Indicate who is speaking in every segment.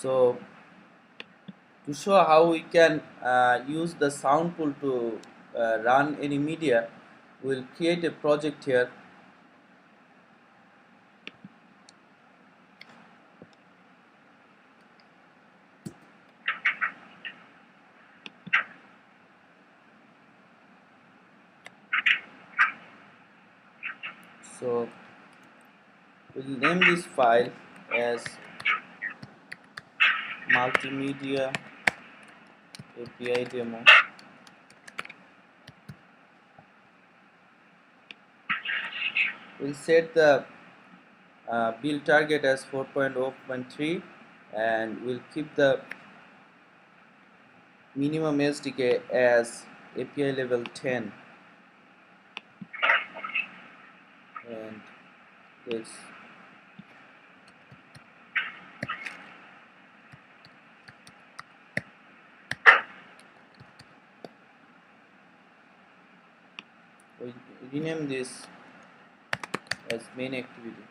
Speaker 1: So to show how we can use the sound pool to run any media, we'll create a project here. So we'll name this file as multimedia API demo. We'll set the build target as 4.0.3 and we'll keep the minimum SDK as API level 10 and this. We rename this as main activity.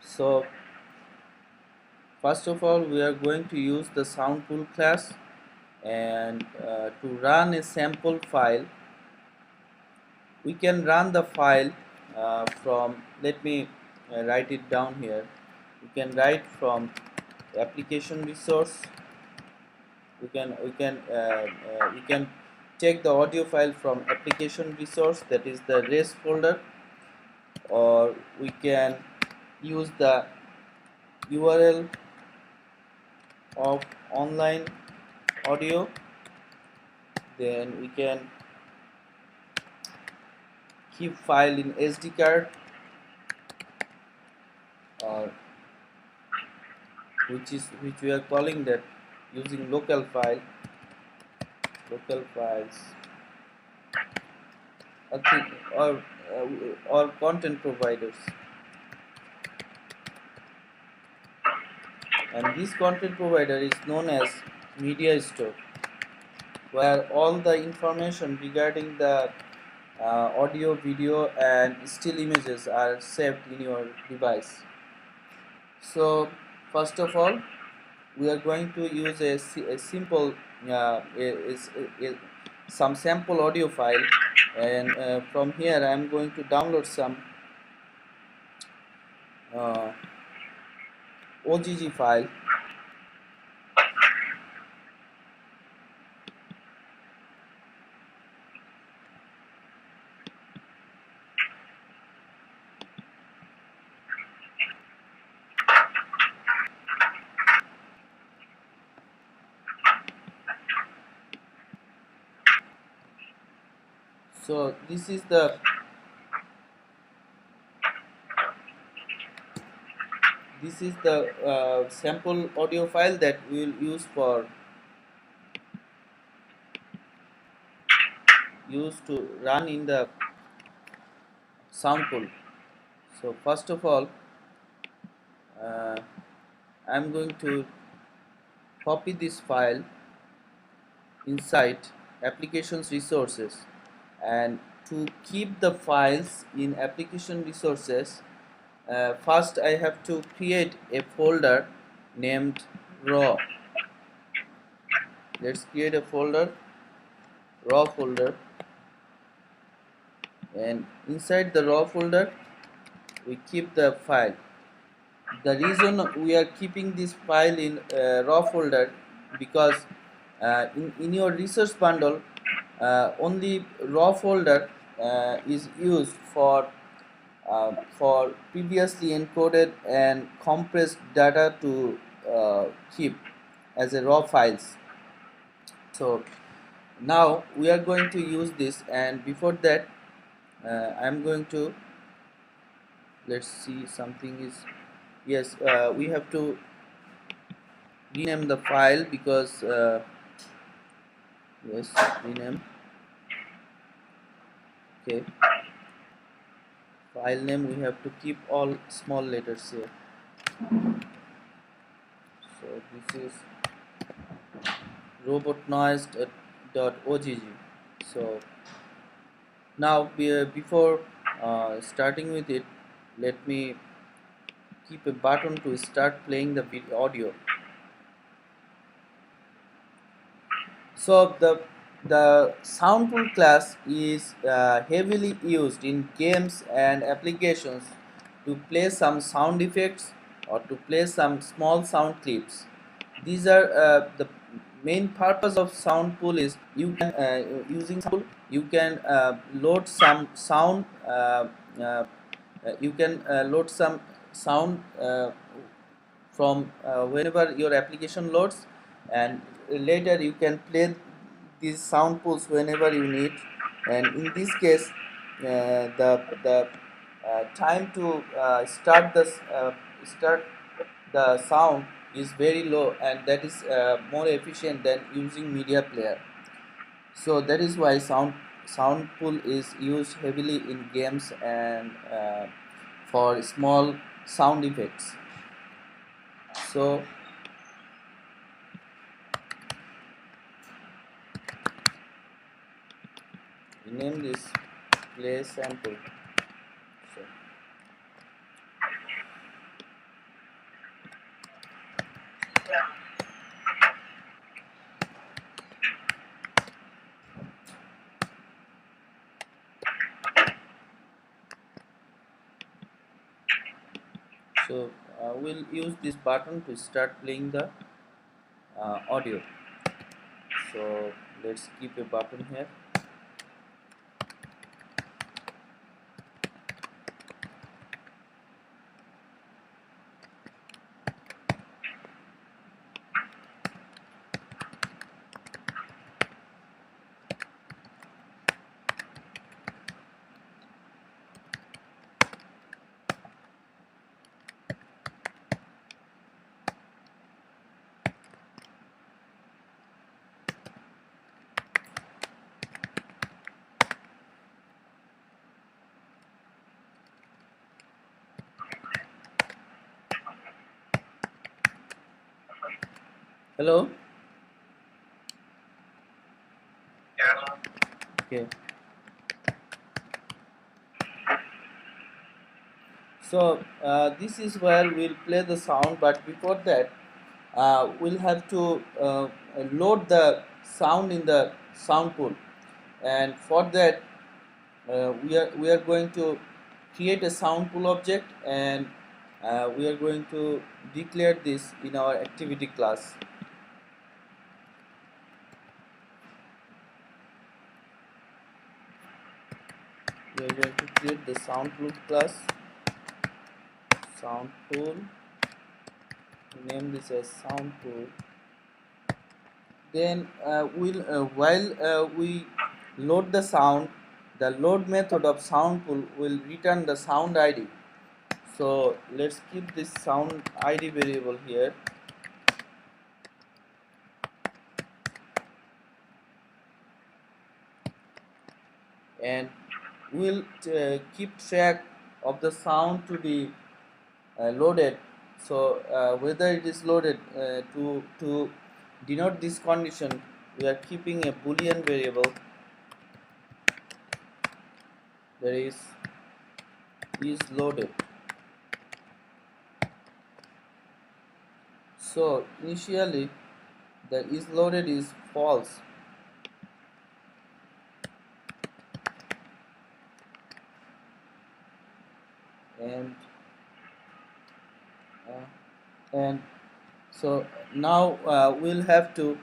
Speaker 1: So first of all, we are going to use the sound pool class, and to run a sample file, we can run the file from, let me write it down here. We can write from application resource. We can take the audio file from application resource, that is the res folder, or we can use the URL of online audio. Then we can keep file in SD card, or which we are calling that using local files, or or content providers. And this content provider is known as media store, where all the information regarding the audio, video and still images are saved in your device. So first of all, we are going to use a simple some sample audio file, and from here I am going to download some uh, OGG file. So this is the sample audio file that we will use to run in the sound pool. So first of all, I'm going to copy this file inside applications resources, and to keep the files in application resources, first I have to create a folder named raw. Let's create a folder, raw folder, and inside the raw folder we keep the file. The reason we are keeping this file in raw folder, because in your resource bundle only raw folder is used for previously encoded and compressed data to keep as a raw files. So now we are going to use this, and before that I'm going to, let's see, something is, yes, we have to rename the file, because yes, rename. Okay, file name we have to keep all small letters here. So this is robotnoise.ogg. So now before starting with it, let me keep a button to start playing the audio. So the sound pool class is heavily used in games and applications to play some sound effects or to play some small sound clips. These are the main purpose of sound pool is you can using sound pool you can load some sound you can load some sound from whenever your application loads, and later you can play these sound pools whenever you need. And in this case the time to start the sound is very low, and that is more efficient than using media player. So that is why sound pool is used heavily in games and for small sound effects. So we name this play sample. So, we'll use this button to start playing the audio. So let's keep a button here. Hello. Okay. So this is where we'll play the sound, but before that, we'll have to load the sound in the sound pool, and for that, we are going to create a sound pool object, and we are going to declare this in our activity class. We are going to create the sound pool class. Sound pool. Name this as sound pool. Then while we load the sound, the load method of sound pool will return the sound ID. So let's keep this sound ID variable here, and we'll keep track of the sound to be loaded. So whether it is loaded, to denote this condition, we are keeping a boolean variable, that is loaded. So initially the is loaded is false, and and so now we'll have to,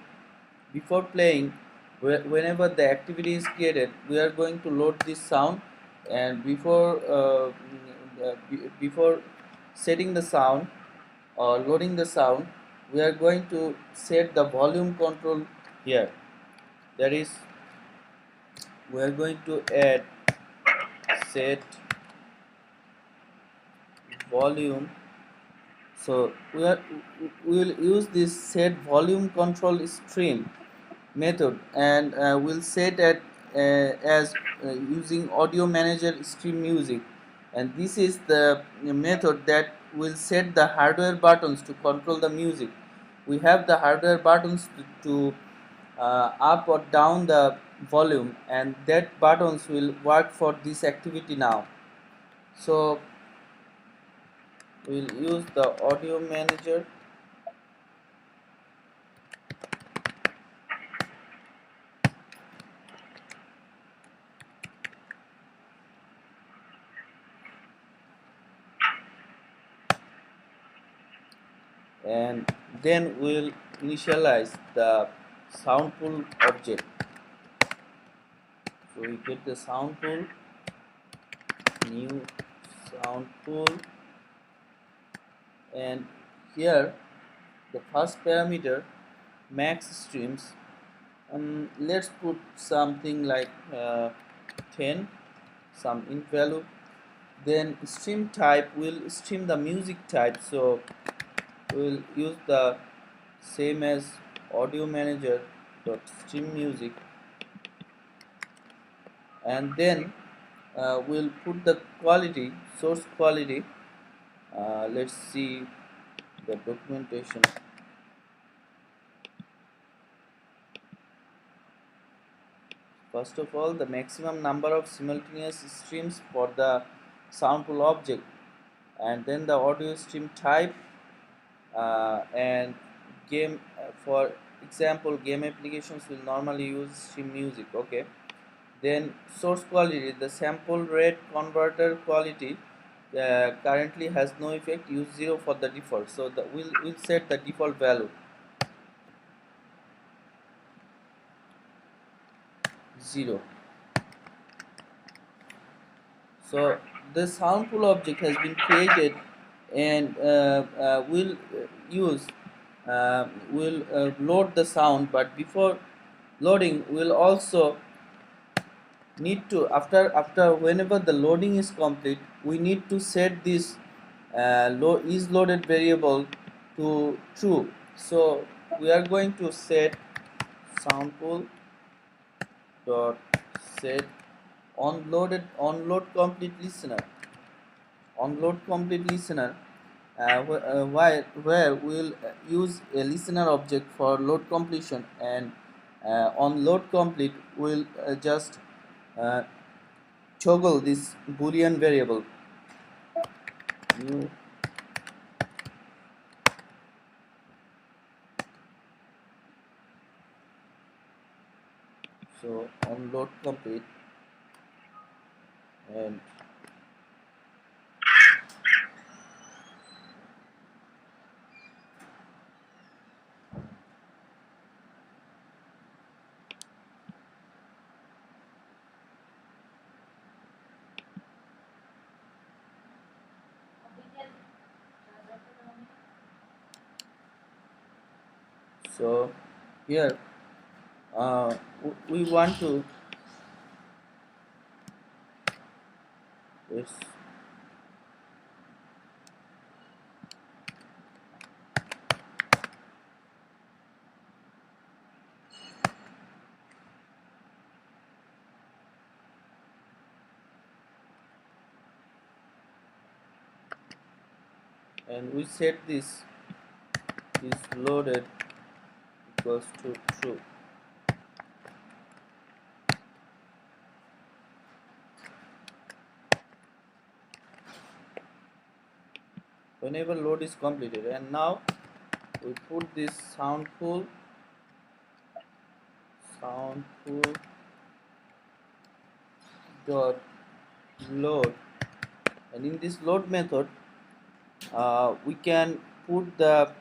Speaker 1: before playing, whenever the activity is created, we are going to load this sound, and before setting the sound or loading the sound, we are going to set the volume control here. That is, we are going to add set volume. So we will use this set volume control stream method, and we'll set it as using audio manager stream music, and this is the method that will set the hardware buttons to control the music. We have the hardware buttons to up or down the volume, and that buttons will work for this activity now. So we'll use the audio manager, and then we'll initialize the sound pool object. So we get the sound pool, new sound pool, and here the first parameter max streams. Let's put something like 10, some int value. Then stream type will stream the music type, so we'll use the same as audio manager dot stream music, and then we'll put the quality, source quality. Let's see the documentation. First of all, the maximum number of simultaneous streams for the sound pool object, and then the audio stream type, and game, for example game applications will normally use stream music. Okay, then source quality, the sample rate converter quality currently has no effect, use 0 for the default, so we'll set the default value 0. So the sound pool object has been created, and will load the sound, but before loading we'll also need to, after whenever the loading is complete, we need to set this is loaded variable to true. So we are going to set sound pool dot set onload complete listener, where we'll use a listener object for load completion, and on load complete we'll just uh, toggle this boolean variable new. So on load complete, and so here we want to this, and we set this is loaded equals to true. Whenever load is completed, and now we put this sound pool dot load, and in this load method we can put the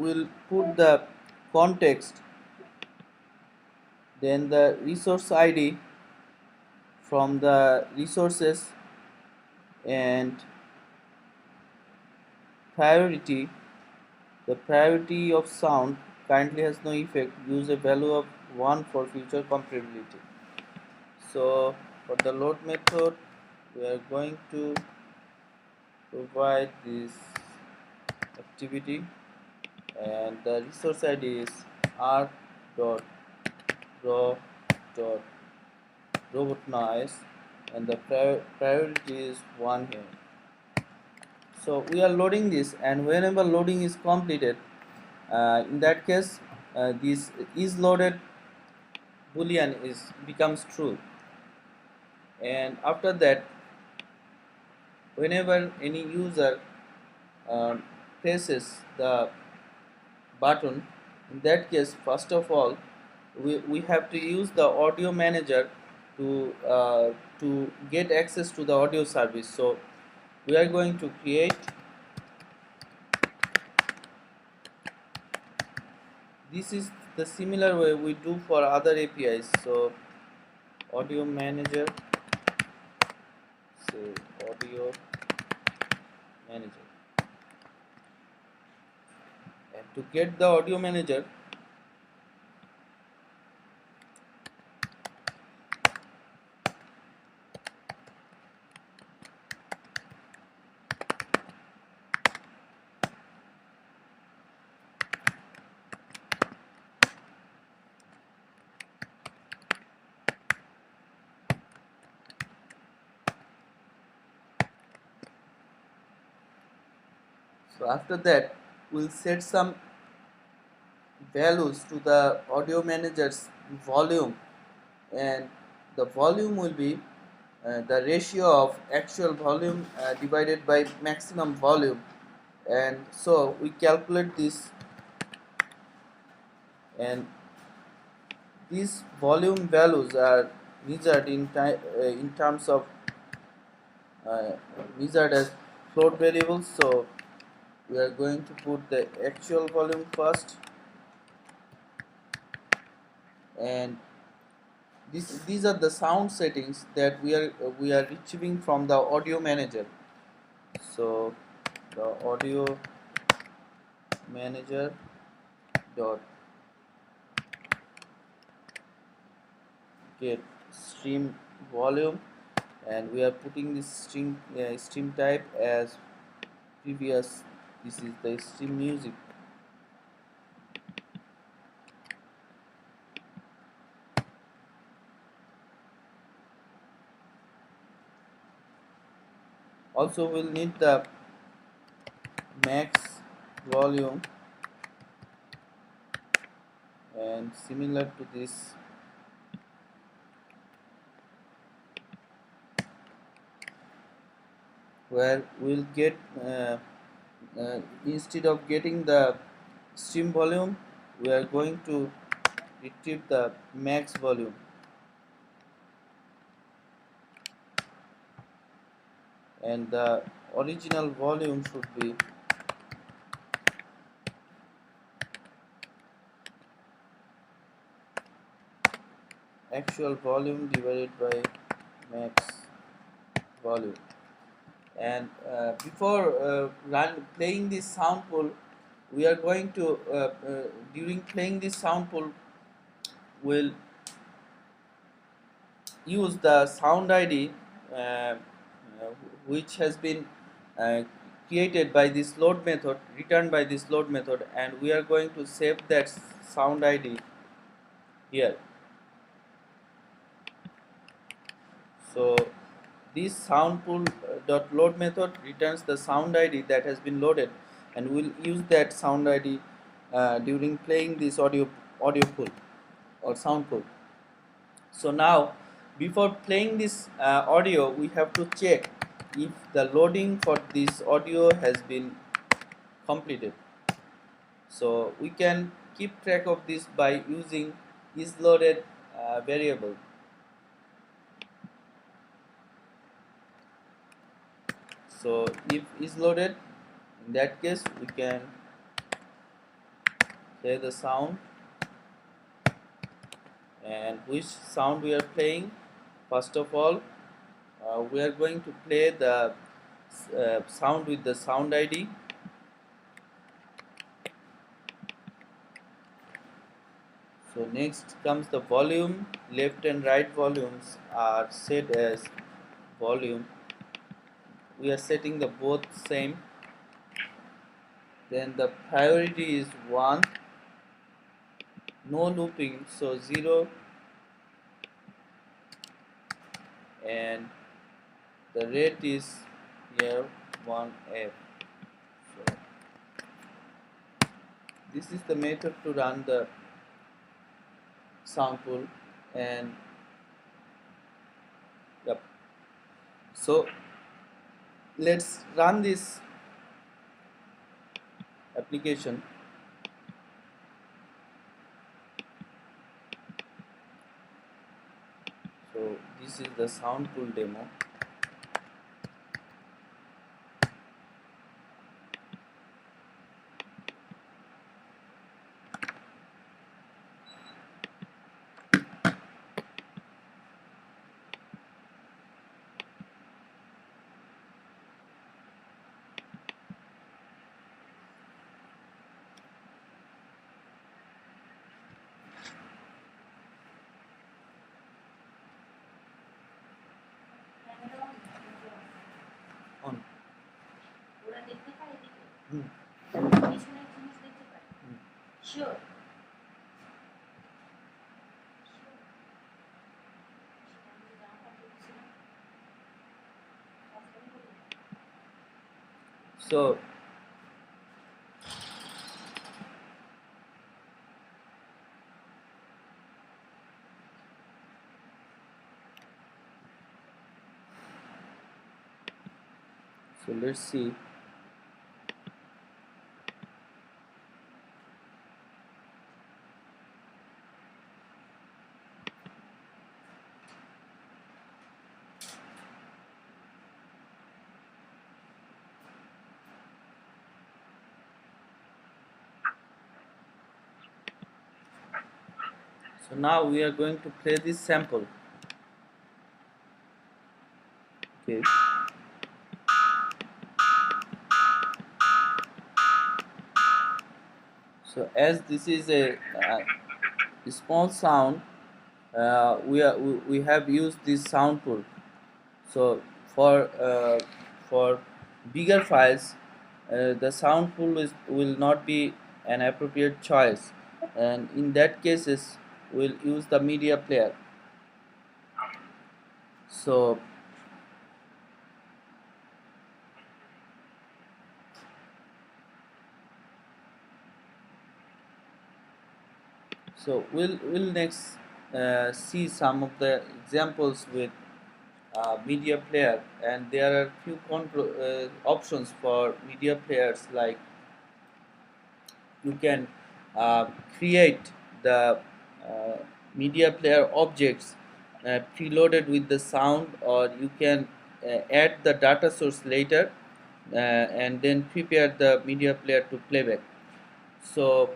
Speaker 1: we'll put the context, then the resource ID from the resources, and priority, the priority of sound currently has no effect, use a value of 1 for future comparability. So for the load method we are going to provide this activity, and the resource ID is r dot raw dot robot noise, and the priority is 1 here. So we are loading this, and whenever loading is completed, in that case this is loaded boolean is becomes true. And after that, whenever any user uh, presses the button, in that case, first of all, we have to use the audio manager to get access to the audio service. So we are going to create, this is the similar way we do for other APIs. So audio manager, say audio manager, and to get the audio manager, so after that we'll set some values to the audio manager's volume, and the volume will be the ratio of actual volume divided by maximum volume. And so we calculate this, and these volume values are measured in terms of uh, measured as float variables. So we are going to put the actual volume first, and these are the sound settings that we are retrieving from the audio manager. So the audio manager dot get stream volume, and we are putting this stream type as previous. This is the stream music. Also we'll need the max volume, and similar to this, where we'll get instead of getting the stream volume, we are going to retrieve the max volume, and the original volume should be actual volume divided by max volume. And before playing this sound pool, we are going to during playing this sound pool, we'll use the sound ID which has been uh, created by this load method, returned by this load method, and we are going to save that sound ID here. So this sound pool dot load method returns the sound ID that has been loaded, and we'll use that sound ID during playing this audio pool or sound pool. So now, before playing this audio, we have to check if the loading for this audio has been completed. So we can keep track of this by using isLoaded variable. So if isLoaded, in that case we can play the sound, and which sound we are playing. First of all, we are going to play the sound with the sound ID. So next comes the volume. Left and right volumes are set as volume. We are setting the both same. Then the priority is 1. No looping, so 0, and the rate is here 1f. So this is the method to run the sound pool, and yep. So let's run this application. So this is the sound pool demo. On. Hmm.
Speaker 2: Sure.
Speaker 1: So let's see. So now we are going to play this sample. Okay. So as this is a small sound, we have used this sound pool. So for bigger files, the sound pool will not be an appropriate choice, and in that cases we'll use the media player. So we'll next see some of the examples with media player, and there are few options for media players, like you can uh, create the uh, media player objects preloaded with the sound, or you can add the data source later and then prepare the media player to playback. So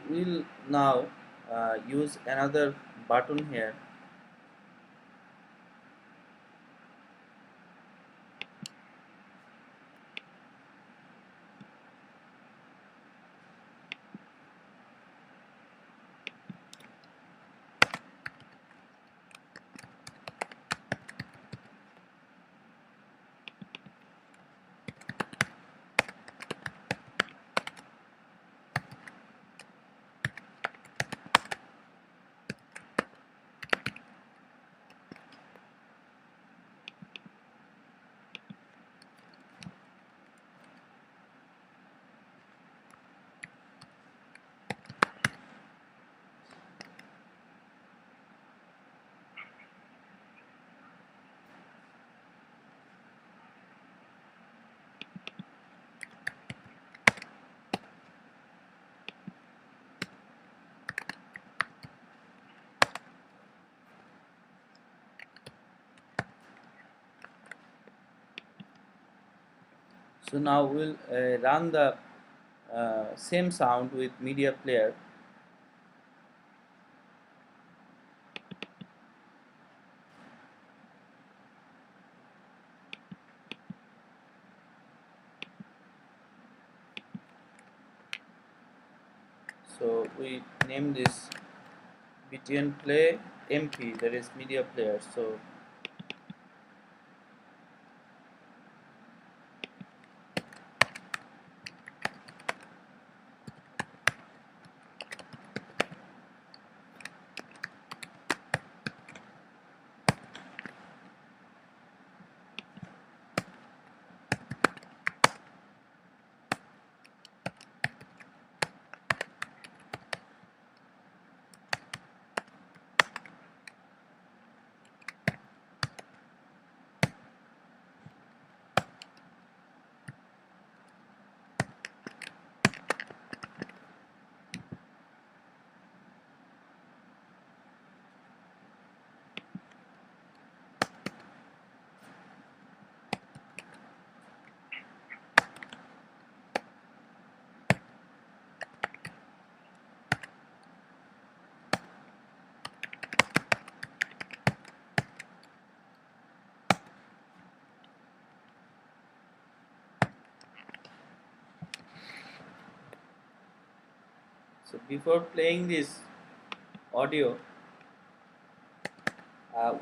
Speaker 1: we'll now use another button here. So now we'll run the same sound with media player. So we name this btn play mp, that is media player. So So before playing this audio,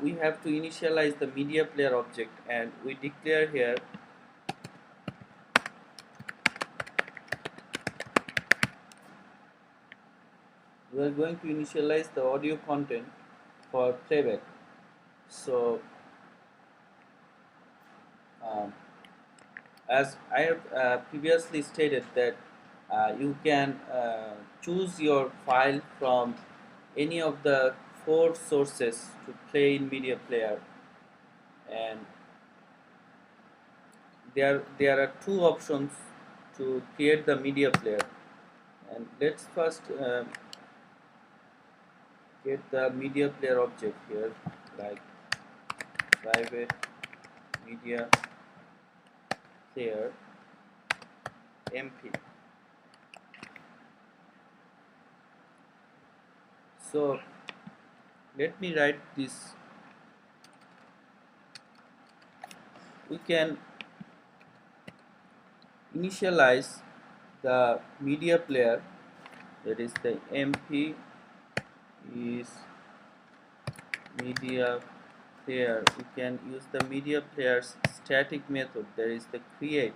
Speaker 1: we have to initialize the media player object, and we declare here we are going to initialize the audio content for playback. So um, as I have previously stated that you can choose your file from any of the four sources to play in media player, and there are two options to create the media player. And let's first get the media player object here, like private media player MP. So let me write this. We can initialize the media player, that is the MP is media player. We can use the media player's static method, that is the create.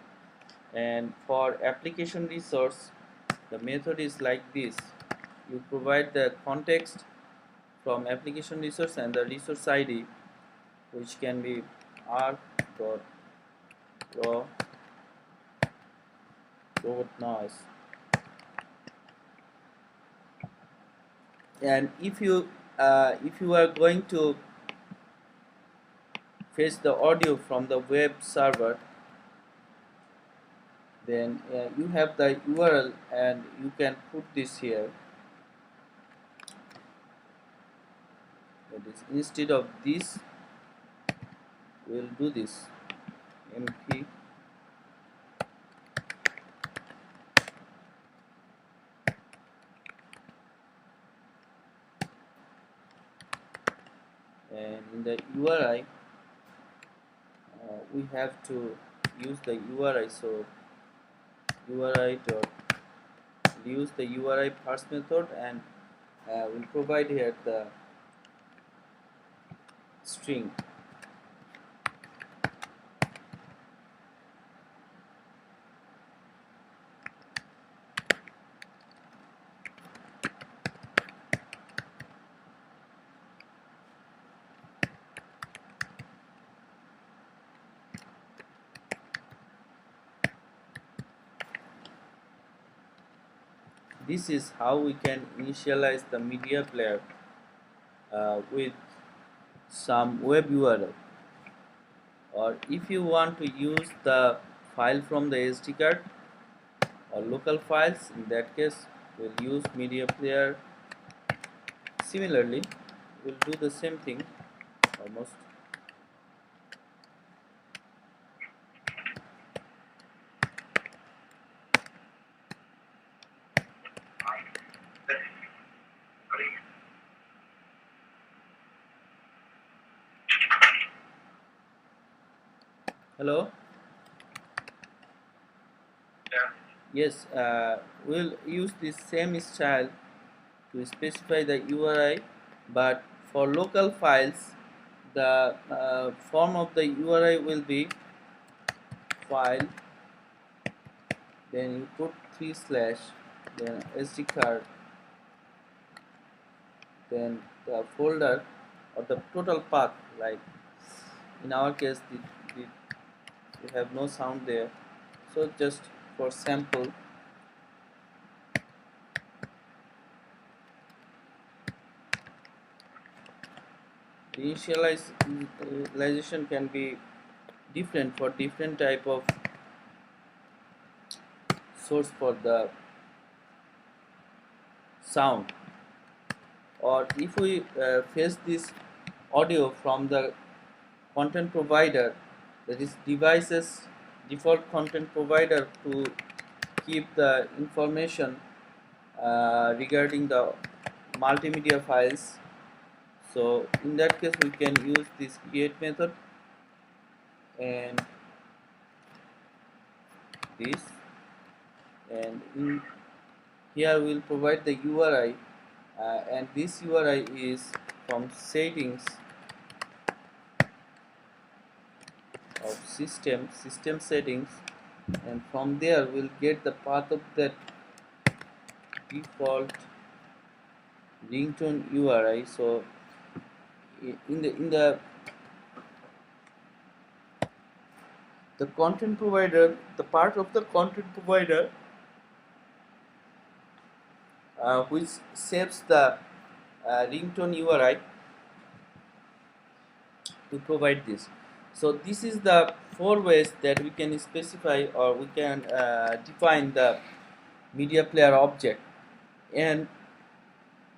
Speaker 1: And for application resource, the method is like this. You provide the context from application resource and the resource ID, which can be arc.raw noise. And if you are going to fetch the audio from the web server, then you have the URL and you can put this here. That is, instead of this, we'll do this MP and in the URI we have to use the URI. So URI dot use the URI parse method, and we'll provide here the string. This is how we can initialize the media player with some web URL. Or if you want to use the file from the SD card or local files, in that case we'll use media player. Similarly, we'll do the same thing almost. Hello?
Speaker 2: Yeah.
Speaker 1: Yes, we'll use this same style to specify the URI, but for local files, the form of the URI will be file, then you put 3/, then SD card, then the folder or the total path. Like in our case, we have no sound there, so just for sample, the initialization can be different for different type of source for the sound. Or if we fetch this audio from the content provider, that is devices default content provider, to keep the information regarding the multimedia files. So in that case we can use this create method and this, and in here we'll provide the URI, and this URI is from settings of system settings, and from there we'll get the path of that default ringtone URI. So in the content provider, the part of the content provider which saves the ringtone URI to provide this. So this is the 4 ways that we can specify, or we can define the media player object. And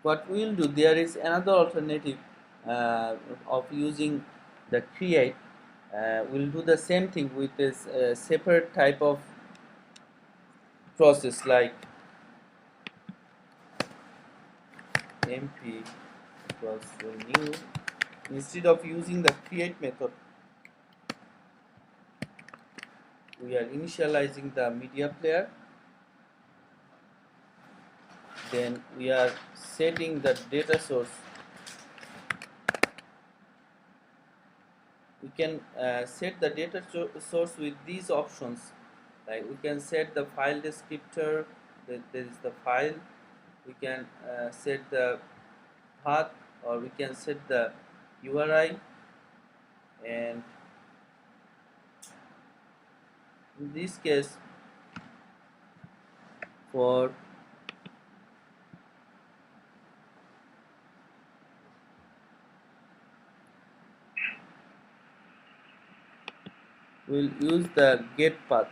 Speaker 1: what we will do, there is another alternative of using the create. We'll do the same thing with this separate type of process, like mp equals to new. Instead of using the create method, we are initializing the media player, then we are setting the data source. We can set the data source with these options, like we can set the file descriptor, there is the file, we can set the path, or we can set the URI, and in this case, for we'll use the get path,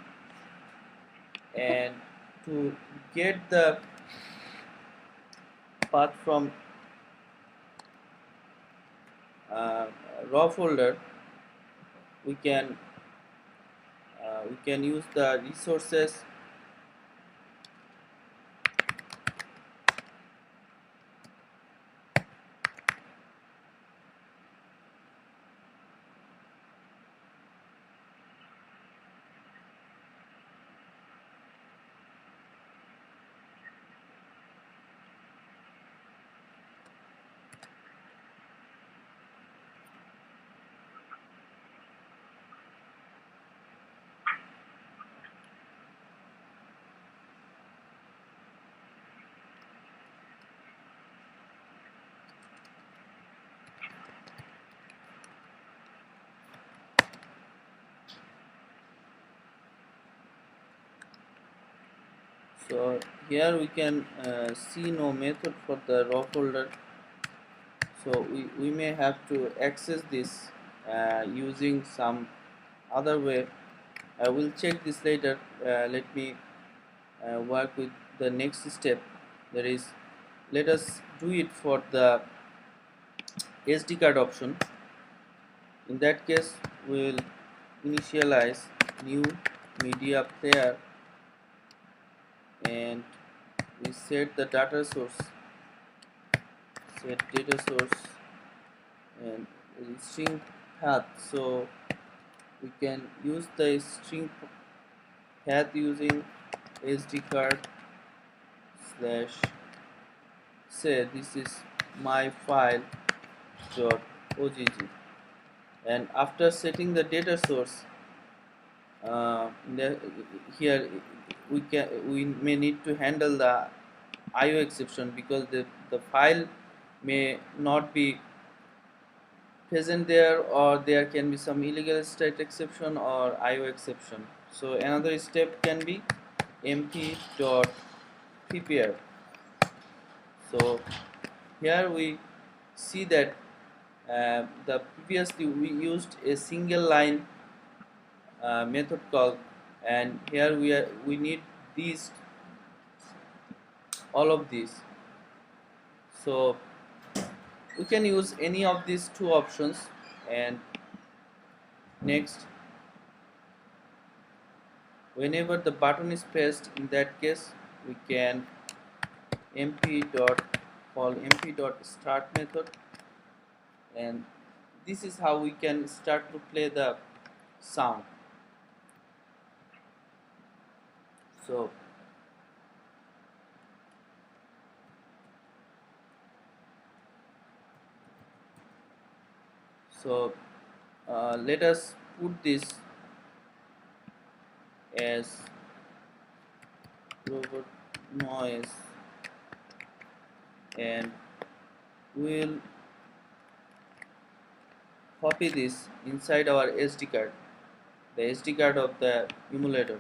Speaker 1: and to get the path from uh, raw folder, we can use the resources, so here we can see no method for the raw folder, so we may have to access this using some other way. I will check this later. Let me work with the next step, that is, let us do it for the SD card option. In that case, we will initialize new media player, and we set the data source, set data source, and string path. So we can use the string path using SD card slash say this is my file dot ogg, and after setting the data source, the, here we may need to handle the IO exception, because the file may not be present there, or there can be some illegal state exception or IO exception. So another step can be mp.prepare. So here we see that the previously we used a single line method call, and here we need these, all of these. So we can use any of these two options. And next, whenever the button is pressed, in that case we can mp.start method, and this is how we can start to play the sound. So So let us put this as robot noise, and we'll copy this inside our SD card, the SD card of the emulator.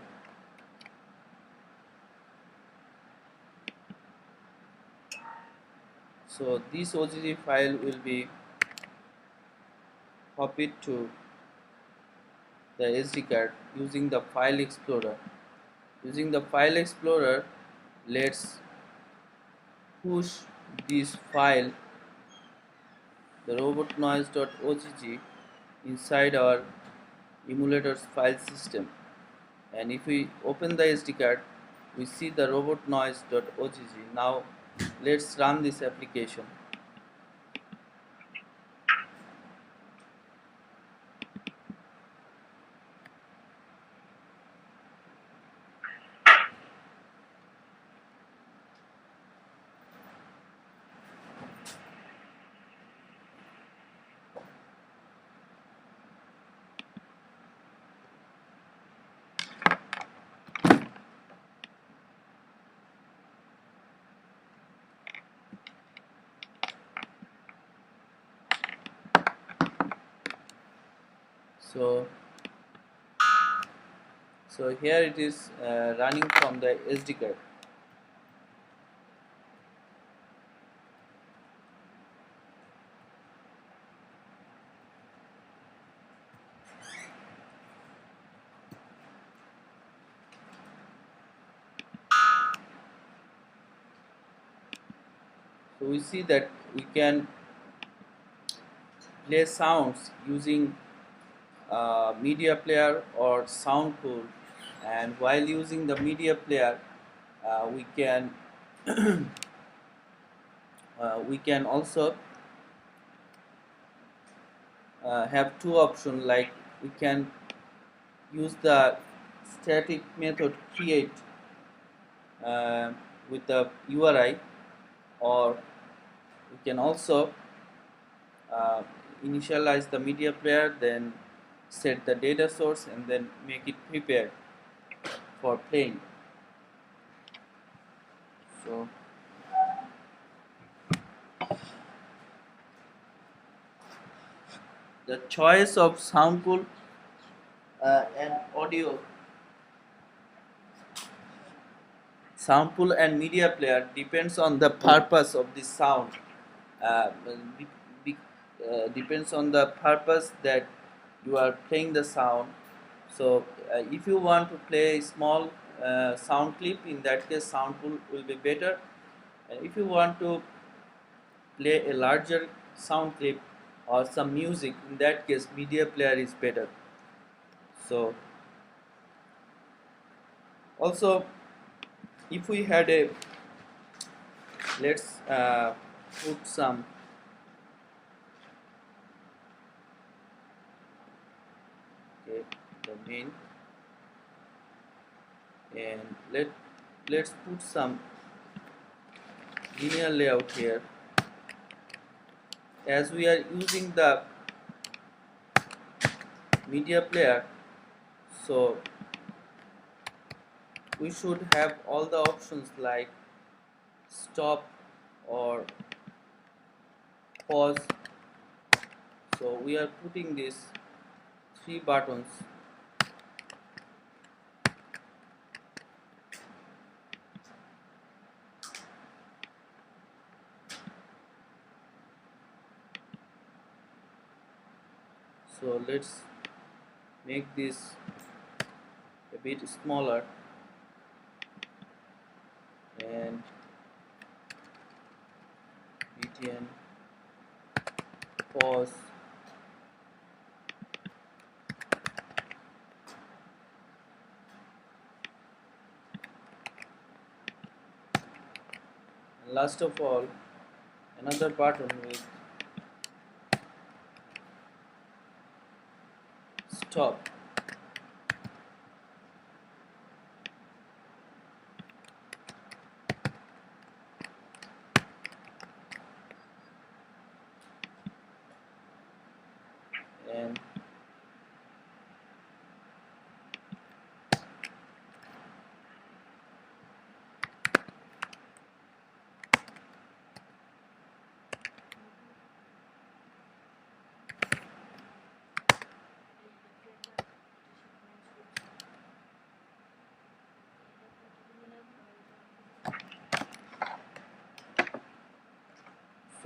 Speaker 1: So this OGG file will be copied to the SD card using the file explorer. Using the file explorer, let's push this file, the robotnoise.ogg, inside our emulator's file system. And if we open the SD card, we see the robotnoise.ogg. Now let's run this application. So here it is running from the SD card. So we see that we can play sounds using media player or Soundpool, and while using the media player, we can also have two options, like we can use the static method create with the URI, or we can also uh, initialize the media player, then set the data source, and then make it prepared for playing. So the choice of Soundpool and Soundpool and media player depends on the purpose of the sound. Uh, be, Depends on the purpose that you are playing the sound. So if you want to play a small sound clip, in that case Soundpool will be better. And if you want to play a larger sound clip or some music, in that case media player is better. So also, if we had a, let's put some, okay, the main, and let's put some linear layout here. As we are using the media player, so we should have all the options like stop or pause. So we are putting these three buttons. So let's make this a bit smaller, and btn pause, and last of all another button with stop.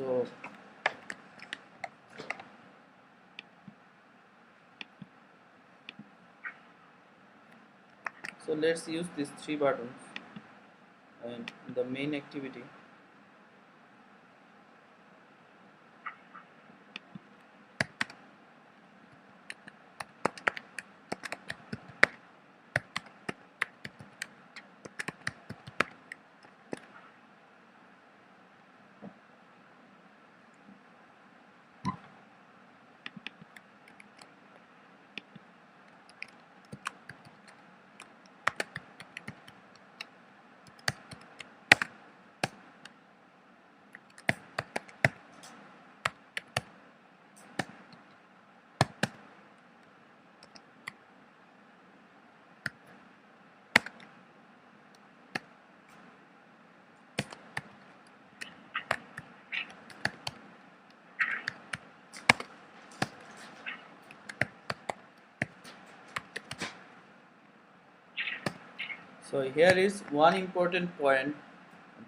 Speaker 1: So let's use these three buttons and the main activity. So here is one important point,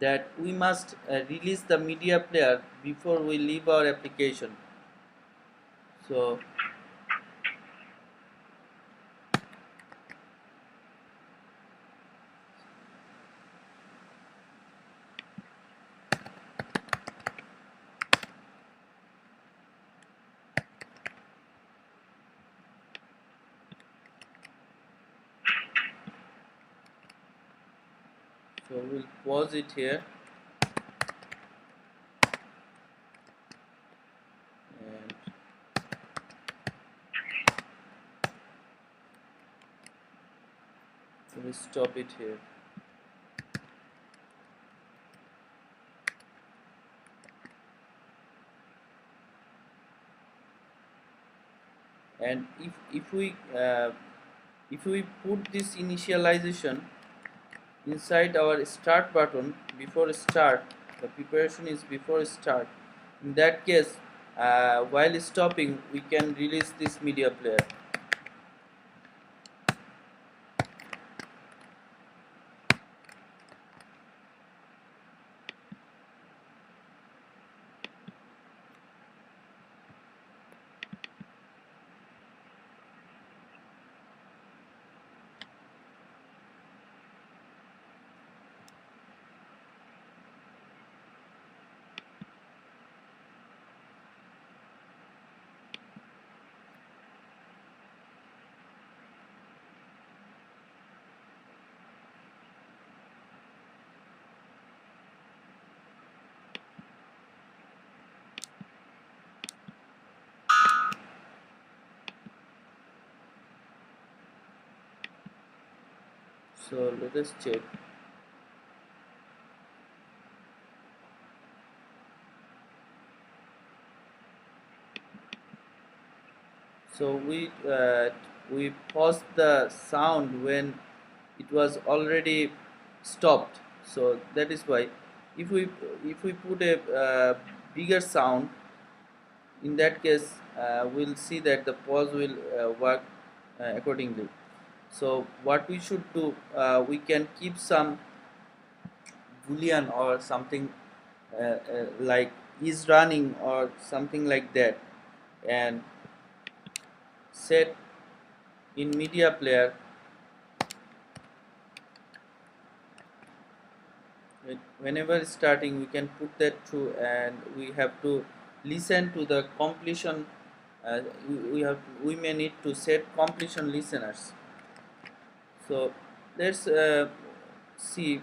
Speaker 1: that we must release the media player before we leave our application. So we'll pause it here, and we'll stop it here. And if we put this initialization inside our start button before start, the preparation is before start, in that case while stopping we can release this media player. So let us check. So we paused the sound when it was already stopped. So that is why if we put a bigger sound, in that case we'll see that the pause will work accordingly. So what we should do, we can keep some boolean or something like is running or something like that, and set in media player whenever starting we can put that through, and we have to listen to the completion. We may need to set completion listeners. So let's see.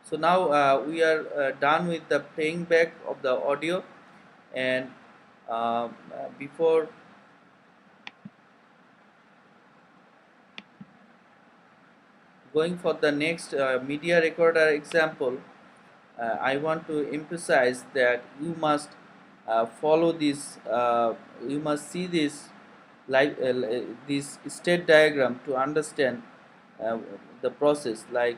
Speaker 1: So now we are done with the playing back of the audio, and before going for the next media recorder example, I want to emphasize that you must follow this, you must see this this state diagram to understand uh, the process. Like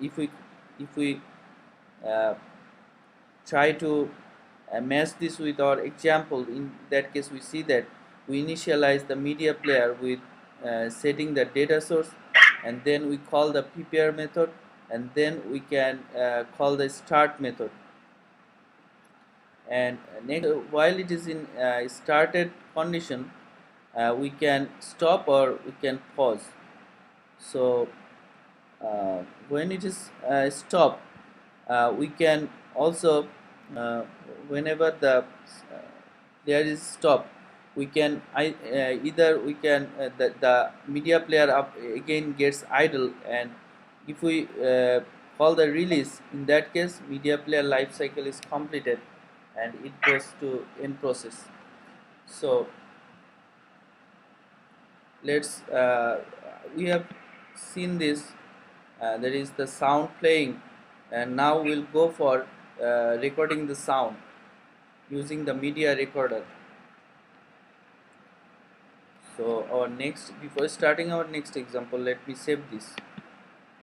Speaker 1: if we uh, try to match this with our example, in that case we see that we initialize the media player with setting the data source, and then we call the prepare method, and then we can call the start method. And next, while it is in started condition, we can stop or we can pause. So when it is stop, we can also whenever the player is stop, we can either we can the media player up again gets idle, and if we call the release, in that case media player life cycle is completed and it goes to end process. So let's we have seen this, there is the sound playing, and now we'll go for recording the sound using the media recorder. So our next, before starting our next example, let me save this.